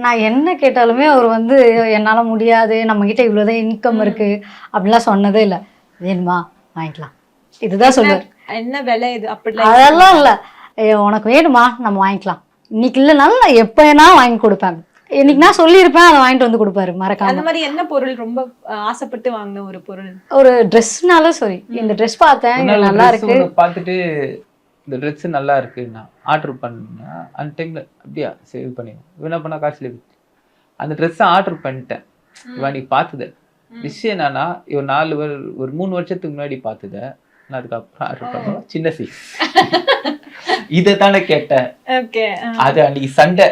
நான் என்ன கேட்டாலுமே அவர் வந்து என்னால் முடியாது, நம்மக்கிட்ட இவ்வளோதான் இன்கம் இருக்குது அப்படிலாம் சொன்னதே இல்லை. வேணுமா வாங்கிக்கலாம், இதுதான் சொல்லுவார். என்ன விலை இது அப்படிலாம் அதெல்லாம் இல்லை. உனக்கு வேணுமா நம்ம வாங்கிக்கலாம், இன்னைக்கு இல்லைனாலும் நான் எப்போ வேணா வாங்கி கொடுப்பேன். இன்னைக்கு நான் சொல்லியிருப்பேன், அதை வாங்கிட்டு வந்து கொடுப்பாரு மறக்காம. அந்த மாதிரி என்ன பொருள் ரொம்ப ஆசைப்பட்டு வாங்கின ஒரு பொருள்? ஒரு ட்ரெஸ்னால சரி, இந்த ட்ரெஸ் பார்த்தேன் நல்லா இருக்கு பார்த்துட்டு இந்த ட்ரெஸ் நல்லா இருக்கு, நான் ஆர்டர் பண்ணேன். அந்த டைம்ல அப்படியா சேவ் பண்ணிடுவேன், என்ன பண்ணா காசுல அந்த ட்ரெஸ்ஸை ஆர்டர் பண்ணிட்டேன். இவன் நீ பார்த்தது விஷயம் என்னன்னா, இவன் ஒரு 3 வருஷத்துக்கு முன்னாடி பார்த்தத நான் அதுக்கப்புறம் ஆர்டர் பண்ணுவேன். சின்ன சைஸ் இதை தானே கேட்டேன். அது அன்னைக்கு சண்டை,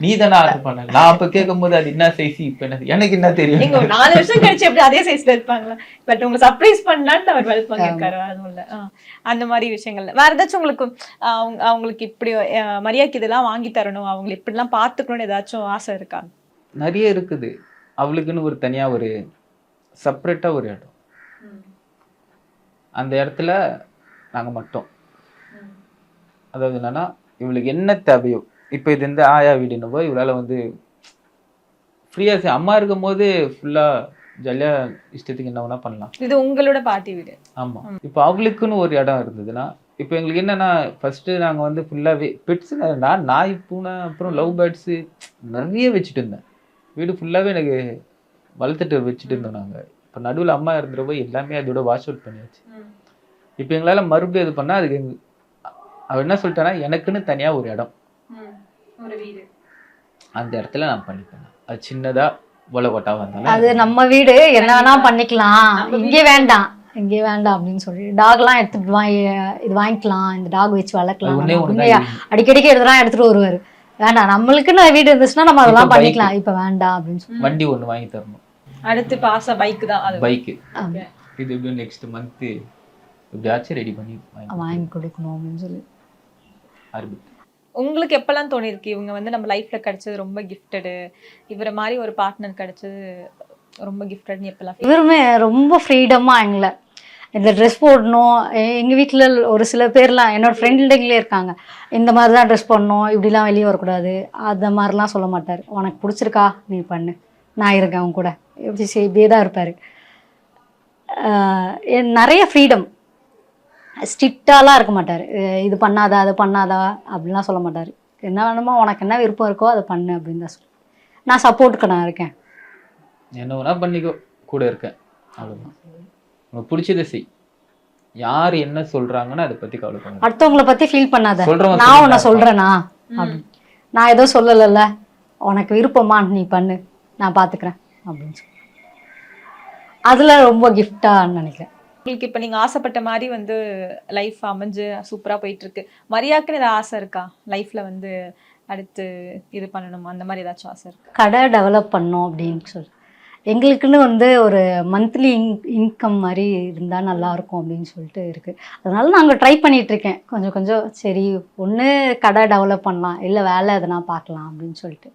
நீ தானே ஆர்டர் பண்ண. நான் அப்ப கேட்கும் போது அது என்ன சைஸ், இப்ப எனக்கு என்ன தெரியும். 4 வருஷம் கழிச்சு எப்படி அதே சைஸ்ல இருப்பாங்களா? பட் உங்களை சர்ப்ரைஸ் பண்ணலான்னு அவர் வெல்கம் கேட்காரு. அதுவும் இல்ல அந்த மாதிரி விஷயங்கள்ல வேற ஏதாச்சும் உங்களுக்கு அவங்களுக்கு இப்படி மரியாதைக்கு இதெல்லாம் வாங்கி தரணும், அவங்களை இப்படி எல்லாம் பாத்துக்கணும்னு ஏதாச்சும் ஆசை இருக்கா? நிறைய இருக்குது. அவளுக்குன்னு ஒரு தனியா ஒரு செப்பரேட்டா ஒரு இடம், அந்த இடத்துல நாங்க மட்டும். அதாவது என்னன்னா, இவளுக்கு என்ன தேவையோ, இப்போ இது இந்த ஆயா வீடுன்னு போய் இவளால் வந்து ஃப்ரீயாக அம்மா இருக்கும் போது ஃபுல்லாக ஜாலியாக இஷ்டத்துக்கு என்ன வேணா பண்ணலாம். இது உங்களோட பாட்டி வீடு. ஆமாம். இப்போ அவளுக்குன்னு ஒரு இடம் இருந்ததுன்னா, இப்போ எங்களுக்கு என்னன்னா, ஃபஸ்ட்டு நாங்கள் வந்து ஃபுல்லாகவே பெட்ஸு, நான் நாய் பூனை அப்புறம் லவ் பேர்ட்ஸு நிறைய வச்சுட்டு இருந்தேன். வீடு ஃபுல்லாகவே எனக்கு வளர்த்துட்டு வச்சுட்டு இருந்தோம் நாங்கள். இப்போ நடுவில் அம்மா இருந்துற போய் எல்லாமே அதோட வாஷ் அவுட் பண்ணியாச்சு. இப்போ எங்களால் மறுபடியும் இது பண்ணால் அதுக்கு அவள் என்ன சொல்லிட்டானா, எனக்குன்னு தனியாக ஒரு இடம், அந்த இடத்துல நான் பண்ணிப்பேன். அது சின்னதா போலகோட்டா வந்தாலும் அது நம்ம வீடு, என்ன வேணா பண்ணிக்கலாம், இங்கே வேண்டாம் இங்கே வேண்டாம் அப்படின்னு சொல்லி டாக்லாம் எடுத்துட்டு இது வாங்கிக்கலாம், இந்த டாக் வச்சு வளர்க்கலாம் அடிக்கடிக்கு எடுத்துட்டு வருவாரு. வேண்டாம், நம்மளுக்குன்னு வீடு இருந்துச்சுன்னா நம்ம அதெல்லாம் பண்ணிக்கலாம், இப்ப வேண்டாம் அப்படின்னு சொல்லி வண்டி ஒண்ணு வாங்கி தரணும். அடுத்து பாச பைக் தான், அது பைக். இது எப்படி நெக்ஸ்ட் மந்த் எப்படியாச்சும் ரெடி பண்ணி வாங்கி கொடுக்கணும் அப்படின்னு சொல்லி. உங்களுக்கு எப்பெல்லாம் தோணிருக்கு இவங்க வந்து நம்ம லைஃப்ல கிடைச்சது ரொம்ப கிஃப்டடு, இவரை மாதிரி ஒரு பார்ட்னர் கிடைச்சது ரொம்ப கிஃப்டட்னு எப்பெல்லாம்? இவருமே ரொம்ப ஃப்ரீடமா எங்களை இந்த ட்ரெஸ் போடணும். எங்கள் வீட்டில் ஒரு சில பேர்லாம் என்னோடய ஃப்ரெண்டுங்களே இருக்காங்க, இந்த மாதிரி தான் ட்ரெஸ் பண்ணணும், இப்படிலாம் வெளியே வரக்கூடாது, அந்த மாதிரிலாம் சொல்ல மாட்டார். உனக்கு பிடிச்சிருக்கா நீ பண்ணு, நான் இருக்கேன் அவங்க கூட, எப்படி இப்படியே தான் இருப்பார். நிறைய ஃப்ரீடம், ஸ்ட்ரிக்டாலாம் இருக்க மாட்டார். இது பண்ணாதா அது பண்ணாதா அப்படிலாம் சொல்ல மாட்டார். என்ன வேணுமோ உனக்கு என்ன விருப்பம் இருக்கோ அதை பண்ணு அப்படின்னு தான் சொல்லி. நான் சப்போர்ட்டுக்கு நான் இருக்கேன், என்ன வேணா பண்ணிக்கோ, கூட இருக்கேன், அவ்வளோதான். உனக்கு பிடிச்சதை செய், யார் என்ன சொல்றாங்கன்னு அதை பத்தி கவலை பண்ண, அடுத்தவங்களை பத்தி ஃபீல் பண்ணாத, நான் உன்னை சொல்றேனா அப்படி, நான் ஏதோ சொல்லலைல்ல, உனக்கு விருப்பமா நீ பண்ணு, நான் பாத்துக்கிறேன் அப்படின்னு சொல்லி. அதுல ரொம்ப கிஃப்டான்னு நினைக்கிறேன். உங்களுக்கு இப்போ நீங்கள் ஆசைப்பட்ட மாதிரி வந்து லைஃப் அமைஞ்சு சூப்பராக போயிட்டு இருக்கு. மரியாக்குன்னு ஏதாவது ஆசை இருக்கா லைஃப்பில் வந்து அடுத்து இது பண்ணணும், அந்த மாதிரி ஏதாச்சும் ஆசை இருக்கா? கடை டெவலப் பண்ணோம் அப்படின்னு சொல்லி எங்களுக்குன்னு வந்து ஒரு மந்த்லி இன்கம் மாதிரி இருந்தால் நல்லாயிருக்கும் அப்படின்னு சொல்லிட்டு இருக்குது. அதனால நாங்கள் ட்ரை பண்ணிகிட்ருக்கேன் கொஞ்சம் கொஞ்சம். சரி, ஒன்று கடை டெவலப் பண்ணலாம், இல்லை வேலை எதனா பார்க்கலாம் அப்படின்னு சொல்லிட்டு.